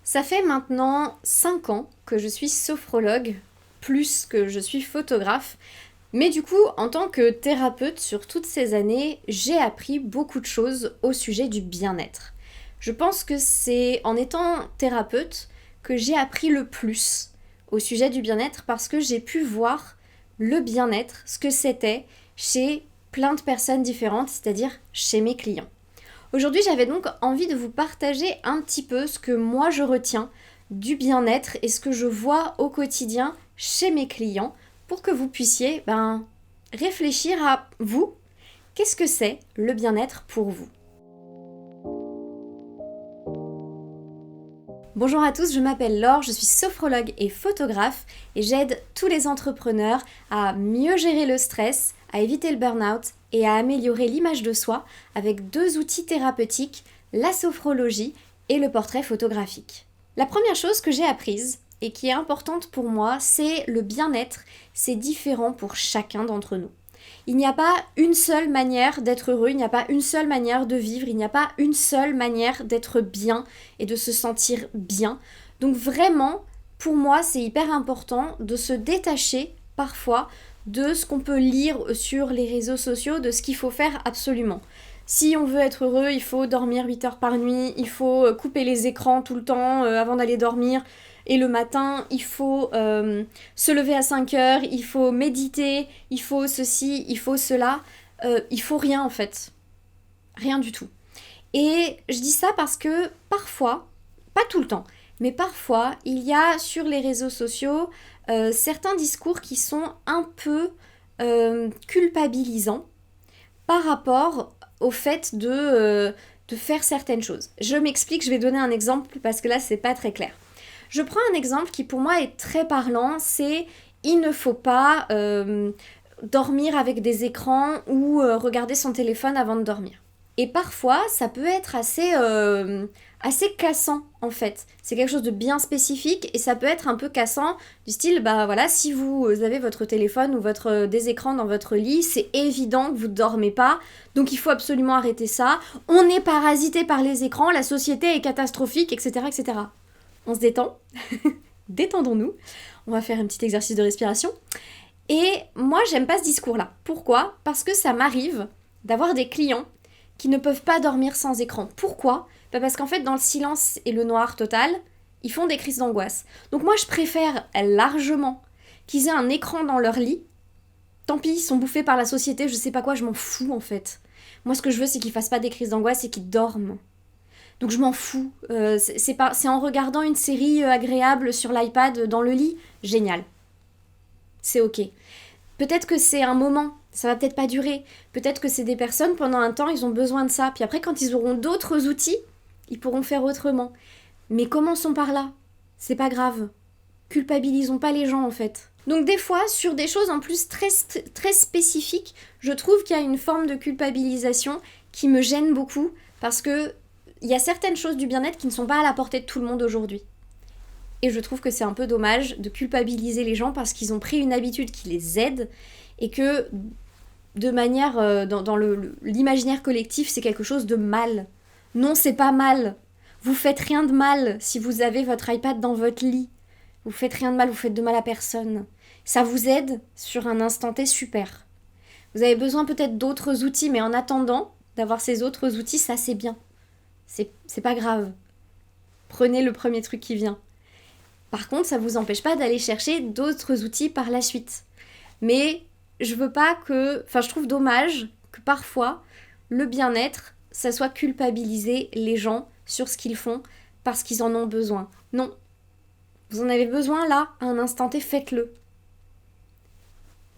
Ça fait maintenant 5 ans que je suis sophrologue, plus que je suis photographe. Mais du coup, en tant que thérapeute sur toutes ces années, j'ai appris beaucoup de choses au sujet du bien-être. Je pense que c'est en étant thérapeute que j'ai appris le plus au sujet du bien-être parce que j'ai pu voir le bien-être, ce que c'était chez plein de personnes différentes, c'est-à-dire chez mes clients. Aujourd'hui, j'avais donc envie de vous partager un petit peu ce que moi je retiens du bien-être et ce que je vois au quotidien chez mes clients pour que vous puissiez réfléchir à vous. Qu'est-ce que c'est le bien-être pour vous? Bonjour à tous, je m'appelle Laure, je suis sophrologue et photographe et j'aide tous les entrepreneurs à mieux gérer le stress, à éviter le burn-out et à améliorer l'image de soi avec 2 outils thérapeutiques, la sophrologie et le portrait photographique. La première chose que j'ai apprise et qui est importante pour moi, c'est le bien-être. C'est différent pour chacun d'entre nous. Il n'y a pas une seule manière d'être heureux, il n'y a pas une seule manière de vivre, il n'y a pas une seule manière d'être bien et de se sentir bien. Donc vraiment, pour moi, c'est hyper important de se détacher parfois de ce qu'on peut lire sur les réseaux sociaux, de ce qu'il faut faire absolument. Si on veut être heureux, il faut dormir 8 heures par nuit, il faut couper les écrans tout le temps avant d'aller dormir. Et le matin, il faut se lever à 5 heures, il faut méditer, il faut ceci, il faut cela. Il faut rien en fait. Rien du tout. Et je dis ça parce que parfois, pas tout le temps, mais parfois, il y a sur les réseaux sociaux certains discours qui sont un peu culpabilisants par rapport au fait de faire certaines choses. Je m'explique, je vais donner un exemple parce que là, c'est pas très clair. Je prends un exemple qui pour moi est très parlant, c'est il ne faut pas dormir avec des écrans ou regarder son téléphone avant de dormir. Et parfois, ça peut être assez cassant en fait. C'est quelque chose de bien spécifique et ça peut être un peu cassant du style, si vous avez votre téléphone ou des écrans dans votre lit, c'est évident que vous ne dormez pas, donc il faut absolument arrêter ça. On est parasité par les écrans, la société est catastrophique, etc. etc. On se détend, détendons-nous, on va faire un petit exercice de respiration. Et moi, j'aime pas ce discours-là. Pourquoi ? Parce que ça m'arrive d'avoir des clients qui ne peuvent pas dormir sans écran. Pourquoi ? Parce qu'en fait, dans le silence et le noir total, ils font des crises d'angoisse. Donc moi, je préfère largement qu'ils aient un écran dans leur lit. Tant pis, ils sont bouffés par la société, je sais pas quoi, je m'en fous en fait. Moi, ce que je veux, c'est qu'ils fassent pas des crises d'angoisse et qu'ils dorment. Donc je m'en fous. C'est en regardant une série agréable sur l'iPad dans le lit, génial. C'est ok. Peut-être que c'est un moment, ça va peut-être pas durer. Peut-être que c'est des personnes, pendant un temps, ils ont besoin de ça. Puis après, quand ils auront d'autres outils, ils pourront faire autrement. Mais commençons par là. C'est pas grave. Culpabilisons pas les gens, en fait. Donc des fois, sur des choses en plus très spécifiques, je trouve qu'il y a une forme de culpabilisation qui me gêne beaucoup parce que il y a certaines choses du bien-être qui ne sont pas à la portée de tout le monde aujourd'hui. Et je trouve que c'est un peu dommage de culpabiliser les gens parce qu'ils ont pris une habitude qui les aide et que de manière dans l'imaginaire collectif, c'est quelque chose de mal. Non, c'est pas mal. Vous faites rien de mal si vous avez votre iPad dans votre lit. Vous faites rien de mal, vous faites de mal à personne. Ça vous aide sur un instant T, super. Vous avez besoin peut-être d'autres outils, mais en attendant d'avoir ces autres outils, ça c'est bien. C'est pas grave. Prenez le premier truc qui vient. Par contre, ça vous empêche pas d'aller chercher d'autres outils par la suite. Mais je veux pas que... Enfin, je trouve dommage que parfois, le bien-être, ça soit culpabiliser les gens sur ce qu'ils font parce qu'ils en ont besoin. Non. Vous en avez besoin là, à un instant T, faites-le.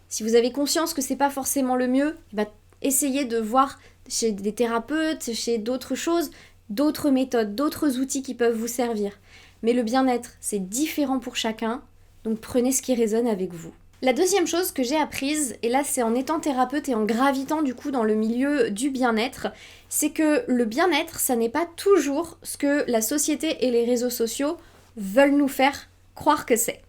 Si vous avez conscience que c'est pas forcément le mieux, essayez de voir chez des thérapeutes, chez d'autres choses, d'autres méthodes, d'autres outils qui peuvent vous servir. Mais le bien-être, c'est différent pour chacun, donc prenez ce qui résonne avec vous. La deuxième chose que j'ai apprise, et là c'est en étant thérapeute et en gravitant du coup dans le milieu du bien-être, c'est que le bien-être, ça n'est pas toujours ce que la société et les réseaux sociaux veulent nous faire croire que c'est.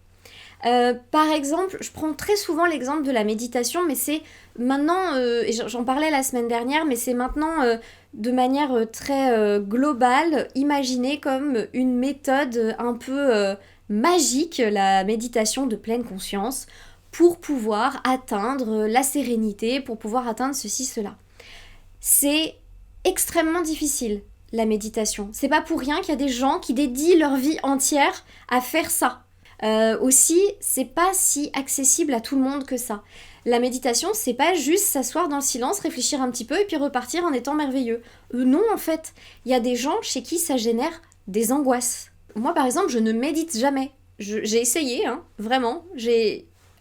Par exemple, je prends très souvent l'exemple de la méditation, mais c'est maintenant, et j'en parlais la semaine dernière, mais c'est maintenant de manière très globale, imaginée comme une méthode un peu magique, la méditation de pleine conscience, pour pouvoir atteindre la sérénité, pour pouvoir atteindre ceci, cela. C'est extrêmement difficile, la méditation. C'est pas pour rien qu'il y a des gens qui dédient leur vie entière à faire ça. Aussi, c'est pas si accessible à tout le monde que ça. La méditation, c'est pas juste s'asseoir dans le silence, réfléchir un petit peu et puis repartir en étant merveilleux. Non, en fait, il y a des gens chez qui ça génère des angoisses. Moi, par exemple, je ne médite jamais. J'ai essayé, hein, vraiment.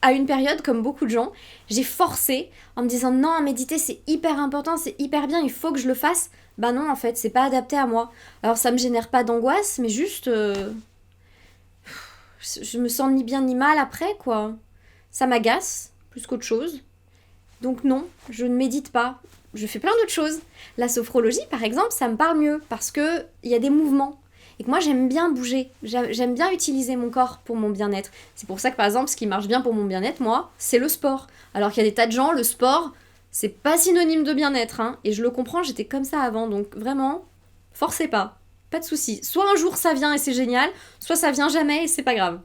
À une période, comme beaucoup de gens, j'ai forcé en me disant non, méditer c'est hyper important, c'est hyper bien, il faut que je le fasse. Bah non, en fait, c'est pas adapté à moi. Alors ça me génère pas d'angoisse, mais juste je me sens ni bien ni mal après, quoi. Ça m'agace, plus qu'autre chose. Donc non, je ne médite pas. Je fais plein d'autres choses. La sophrologie, par exemple, ça me parle mieux, parce que il y a des mouvements. Et que moi, j'aime bien bouger. J'aime bien utiliser mon corps pour mon bien-être. C'est pour ça que, par exemple, ce qui marche bien pour mon bien-être, moi, c'est le sport. Alors qu'il y a des tas de gens, le sport, c'est pas synonyme de bien-être, hein. Et je le comprends, j'étais comme ça avant. Donc vraiment, forcez pas. Pas de soucis. Soit un jour ça vient et c'est génial, soit ça vient jamais et c'est pas grave.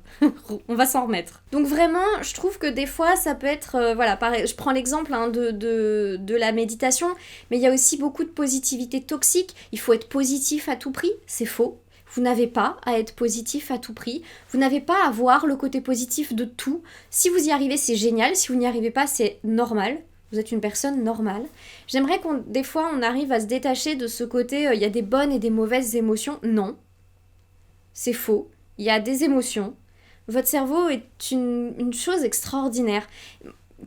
On va s'en remettre. Donc vraiment, je trouve que des fois ça peut être... voilà, pareil, je prends l'exemple hein, de la méditation, mais il y a aussi beaucoup de positivité toxique. Il faut être positif à tout prix, c'est faux. Vous n'avez pas à être positif à tout prix. Vous n'avez pas à voir le côté positif de tout. Si vous y arrivez, c'est génial. Si vous n'y arrivez pas, c'est normal. Vous êtes une personne normale. J'aimerais des fois, on arrive à se détacher de ce côté, il y a des bonnes et des mauvaises émotions. Non, c'est faux. Il y a des émotions. Votre cerveau est une chose extraordinaire.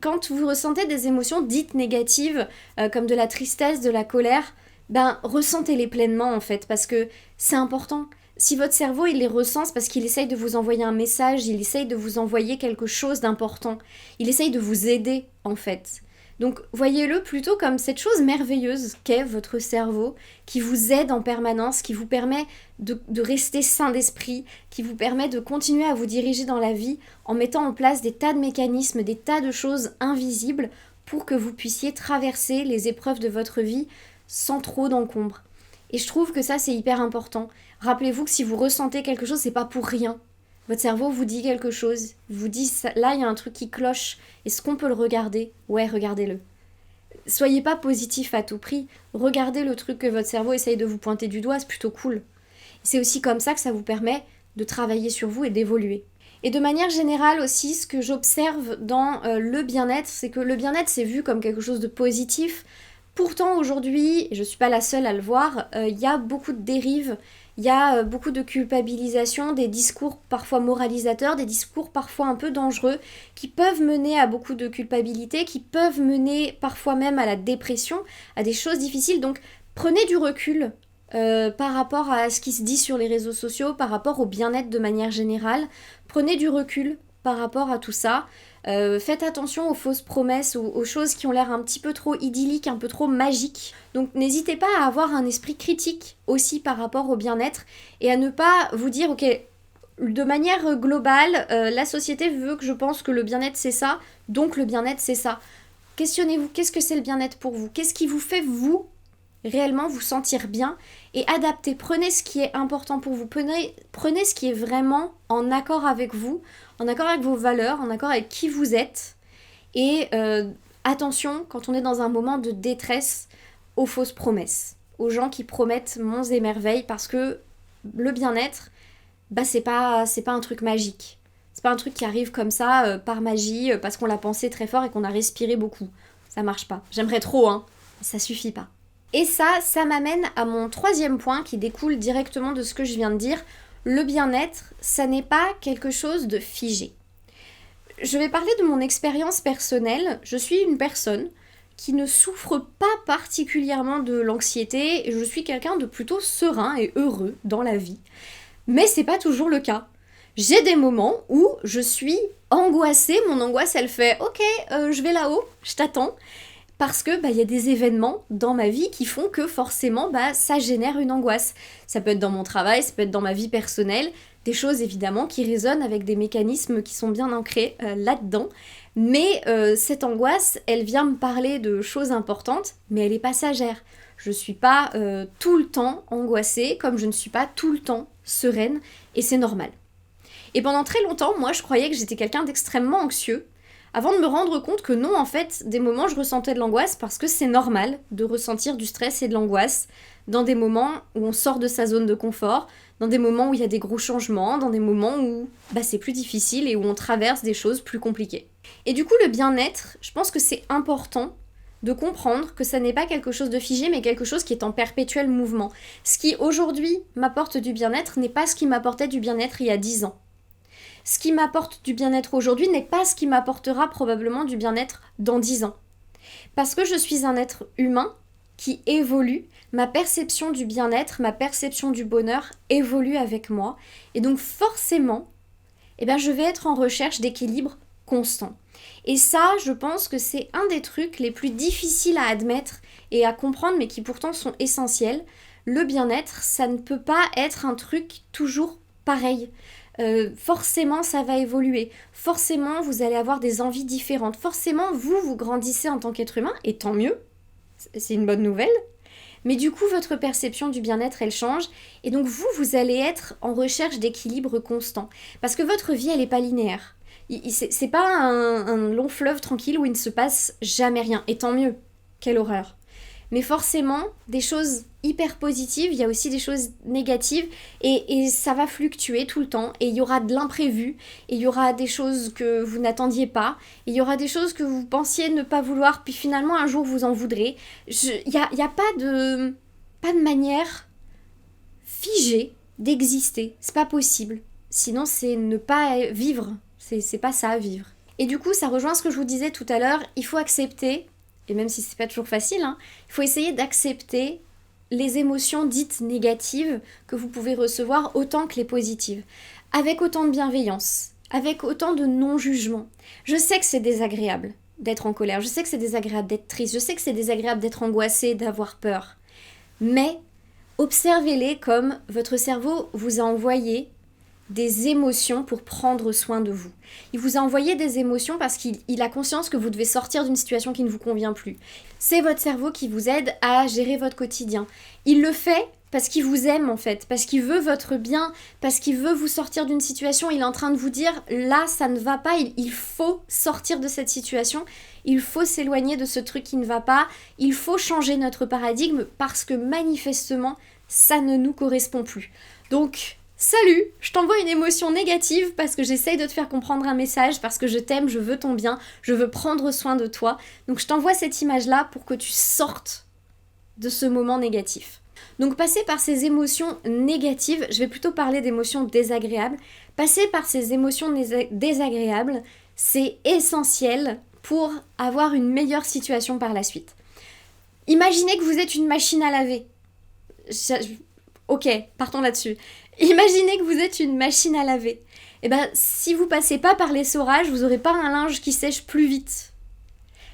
Quand vous ressentez des émotions dites négatives, comme de la tristesse, de la colère, ben ressentez-les pleinement en fait, parce que c'est important. Si votre cerveau il les ressent, c'est parce qu'il essaye de vous envoyer un message, il essaye de vous envoyer quelque chose d'important. Il essaye de vous aider en fait. Donc voyez-le plutôt comme cette chose merveilleuse qu'est votre cerveau, qui vous aide en permanence, qui vous permet de rester sain d'esprit, qui vous permet de continuer à vous diriger dans la vie en mettant en place des tas de mécanismes, des tas de choses invisibles pour que vous puissiez traverser les épreuves de votre vie sans trop d'encombre. Et je trouve que ça c'est hyper important. Rappelez-vous que si vous ressentez quelque chose, c'est pas pour rien. Votre cerveau vous dit quelque chose, vous dit là il y a un truc qui cloche, est-ce qu'on peut le regarder? Ouais, regardez-le. Soyez pas positif à tout prix, regardez le truc que votre cerveau essaye de vous pointer du doigt, c'est plutôt cool. C'est aussi comme ça que ça vous permet de travailler sur vous et d'évoluer. Et de manière générale aussi, ce que j'observe dans le bien-être, c'est que le bien-être c'est vu comme quelque chose de positif. Pourtant aujourd'hui, et je ne suis pas la seule à le voir, il y a beaucoup de dérives, il y a beaucoup de culpabilisation, des discours parfois moralisateurs, des discours parfois un peu dangereux, qui peuvent mener à beaucoup de culpabilité, qui peuvent mener parfois même à la dépression, à des choses difficiles. Donc prenez du recul par rapport à ce qui se dit sur les réseaux sociaux, par rapport au bien-être de manière générale. Prenez du recul par rapport à tout ça. Faites attention aux fausses promesses ou aux choses qui ont l'air un petit peu trop idylliques, un peu trop magiques. Donc n'hésitez pas à avoir un esprit critique aussi par rapport au bien-être et à ne pas vous dire ok, de manière globale, la société veut que je pense que le bien-être c'est ça, donc le bien-être c'est ça. Questionnez-vous, qu'est-ce que c'est le bien-être pour vous? Qu'est-ce qui vous fait vous réellement vous sentir bien et adaptez, prenez ce qui est important pour vous, prenez ce qui est vraiment en accord avec vous, en accord avec vos valeurs, en accord avec qui vous êtes et attention quand on est dans un moment de détresse aux fausses promesses, aux gens qui promettent monts et merveilles parce que le bien-être, bah c'est pas un truc magique. C'est pas un truc qui arrive comme ça par magie parce qu'on l'a pensé très fort et qu'on a respiré beaucoup. Ça marche pas. J'aimerais trop hein, mais ça suffit pas. Et ça m'amène à mon troisième point qui découle directement de ce que je viens de dire. Le bien-être, ça n'est pas quelque chose de figé. Je vais parler de mon expérience personnelle. Je suis une personne qui ne souffre pas particulièrement de l'anxiété et je suis quelqu'un de plutôt serein et heureux dans la vie. Mais c'est pas toujours le cas. J'ai des moments où je suis angoissée, mon angoisse elle fait « Ok, je vais là-haut, je t'attends ». parce que y a des événements dans ma vie qui font que forcément ça génère une angoisse. Ça peut être dans mon travail, ça peut être dans ma vie personnelle, des choses évidemment qui résonnent avec des mécanismes qui sont bien ancrés là-dedans. Mais cette angoisse, elle vient me parler de choses importantes, mais elle est passagère. Je ne suis pas tout le temps angoissée, comme je ne suis pas tout le temps sereine, et c'est normal. Et pendant très longtemps, moi, je croyais que j'étais quelqu'un d'extrêmement anxieux, avant de me rendre compte que non, en fait, des moments, je ressentais de l'angoisse parce que c'est normal de ressentir du stress et de l'angoisse dans des moments où on sort de sa zone de confort, dans des moments où il y a des gros changements, dans des moments où c'est plus difficile et où on traverse des choses plus compliquées. Et du coup, le bien-être, je pense que c'est important de comprendre que ça n'est pas quelque chose de figé, mais quelque chose qui est en perpétuel mouvement. Ce qui, aujourd'hui, m'apporte du bien-être n'est pas ce qui m'apportait du bien-être il y a 10 ans. Ce qui m'apporte du bien-être aujourd'hui n'est pas ce qui m'apportera probablement du bien-être dans 10 ans. Parce que je suis un être humain qui évolue, ma perception du bien-être, ma perception du bonheur évolue avec moi. Et donc forcément, je vais être en recherche d'équilibre constant. Et ça, je pense que c'est un des trucs les plus difficiles à admettre et à comprendre, mais qui pourtant sont essentiels. Le bien-être, ça ne peut pas être un truc toujours pareil. Forcément ça va évoluer, forcément vous allez avoir des envies différentes, forcément vous grandissez en tant qu'être humain, et tant mieux, c'est une bonne nouvelle, mais du coup votre perception du bien-être elle change, et donc vous allez être en recherche d'équilibre constant, parce que votre vie elle est pas linéaire, c'est pas un long fleuve tranquille où il ne se passe jamais rien, et tant mieux, quelle horreur. Mais forcément, des choses hyper positives, il y a aussi des choses négatives et ça va fluctuer tout le temps et il y aura de l'imprévu et il y aura des choses que vous n'attendiez pas et il y aura des choses que vous pensiez ne pas vouloir puis finalement un jour vous en voudrez. Il y a pas de manière figée d'exister, c'est pas possible. Sinon c'est ne pas vivre, c'est pas ça vivre. Et du coup ça rejoint ce que je vous disais tout à l'heure, il faut accepter. Et même si c'est pas toujours facile, il faut essayer d'accepter les émotions dites négatives que vous pouvez recevoir autant que les positives, avec autant de bienveillance, avec autant de non-jugement. Je sais que c'est désagréable d'être en colère, je sais que c'est désagréable d'être triste, je sais que c'est désagréable d'être angoissé, d'avoir peur, mais observez-les comme votre cerveau vous a envoyé des émotions pour prendre soin de vous. Il vous a envoyé des émotions parce qu'il a conscience que vous devez sortir d'une situation qui ne vous convient plus. C'est votre cerveau qui vous aide à gérer votre quotidien. Il le fait parce qu'il vous aime en fait, parce qu'il veut votre bien, parce qu'il veut vous sortir d'une situation. Il est en train de vous dire, là ça ne va pas, il faut sortir de cette situation, il faut s'éloigner de ce truc qui ne va pas, il faut changer notre paradigme parce que manifestement ça ne nous correspond plus. Donc, salut, je t'envoie une émotion négative parce que j'essaye de te faire comprendre un message, parce que je t'aime, je veux ton bien, je veux prendre soin de toi. Donc je t'envoie cette image-là pour que tu sortes de ce moment négatif. Donc passer par ces émotions négatives, je vais plutôt parler d'émotions désagréables. Passer par ces émotions désagréables, c'est essentiel pour avoir une meilleure situation par la suite. Imaginez que vous êtes une machine à laver. Ok, partons là-dessus. Imaginez que vous êtes une machine à laver. Si vous passez pas par l'essorage, vous aurez pas un linge qui sèche plus vite.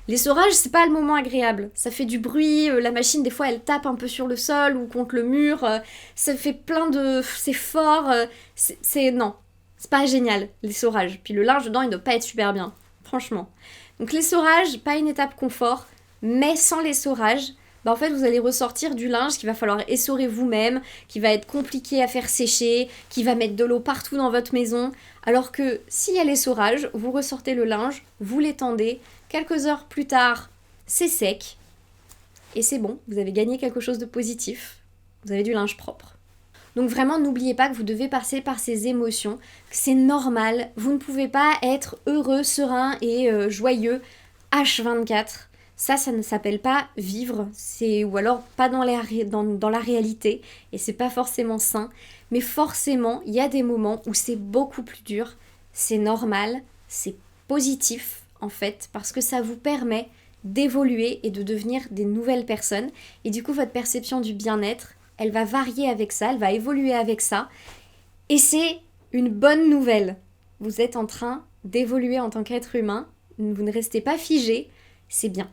L'essorage, c'est pas le moment agréable. Ça fait du bruit, la machine, des fois, elle tape un peu sur le sol ou contre le mur. Ça fait plein de... C'est fort. Non, c'est pas génial, l'essorage. Puis le linge dedans, il doit pas être super bien. Franchement. Donc l'essorage, pas une étape confort, mais sans l'essorage, en fait, vous allez ressortir du linge qu'il va falloir essorer vous-même, qui va être compliqué à faire sécher, qui va mettre de l'eau partout dans votre maison. Alors que s'il y a l'essorage, vous ressortez le linge, vous l'étendez, quelques heures plus tard, c'est sec, et c'est bon, vous avez gagné quelque chose de positif. Vous avez du linge propre. Donc vraiment, n'oubliez pas que vous devez passer par ces émotions, que c'est normal, vous ne pouvez pas être heureux, serein et joyeux H24. Ça ne s'appelle pas vivre, ou alors pas dans la réalité, et c'est pas forcément sain, mais forcément, il y a des moments où c'est beaucoup plus dur, c'est normal, c'est positif en fait, parce que ça vous permet d'évoluer et de devenir des nouvelles personnes, et du coup votre perception du bien-être, elle va varier avec ça, elle va évoluer avec ça, et c'est une bonne nouvelle. Vous êtes en train d'évoluer en tant qu'être humain, vous ne restez pas figé, c'est bien.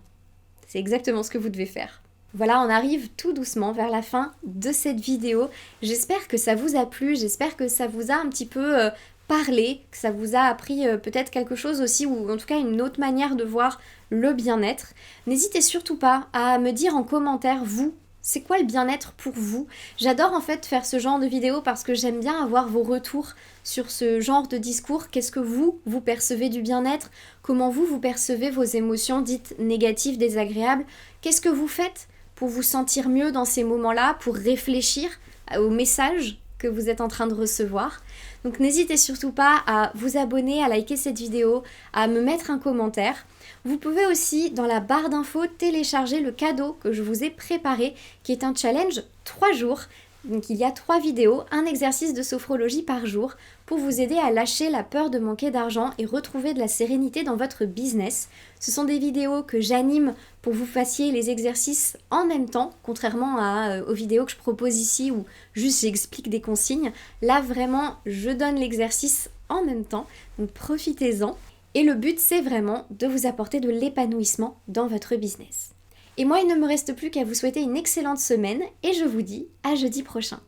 c'est exactement ce que vous devez faire. Voilà, on arrive tout doucement vers la fin de cette vidéo. J'espère que ça vous a plu, j'espère que ça vous a un petit peu parlé, que ça vous a appris peut-être quelque chose aussi, ou en tout cas une autre manière de voir le bien-être. N'hésitez surtout pas à me dire en commentaire, vous, c'est quoi le bien-être pour vous? J'adore en fait faire ce genre de vidéo parce que j'aime bien avoir vos retours sur ce genre de discours. Qu'est-ce que vous percevez du bien-être? Comment vous percevez vos émotions dites négatives, désagréables? Qu'est-ce que vous faites pour vous sentir mieux dans ces moments-là, pour réfléchir aux messages que vous êtes en train de recevoir? Donc n'hésitez surtout pas à vous abonner, à liker cette vidéo, à me mettre un commentaire. Vous pouvez aussi, dans la barre d'infos, télécharger le cadeau que je vous ai préparé, qui est un challenge 3 jours. Donc il y a 3 vidéos, un exercice de sophrologie par jour, pour vous aider à lâcher la peur de manquer d'argent et retrouver de la sérénité dans votre business. Ce sont des vidéos que j'anime pour que vous fassiez les exercices en même temps, contrairement aux vidéos que je propose ici où juste j'explique des consignes. Là vraiment, je donne l'exercice en même temps, donc profitez-en. Et le but, c'est vraiment de vous apporter de l'épanouissement dans votre business. Et moi, il ne me reste plus qu'à vous souhaiter une excellente semaine et je vous dis à jeudi prochain.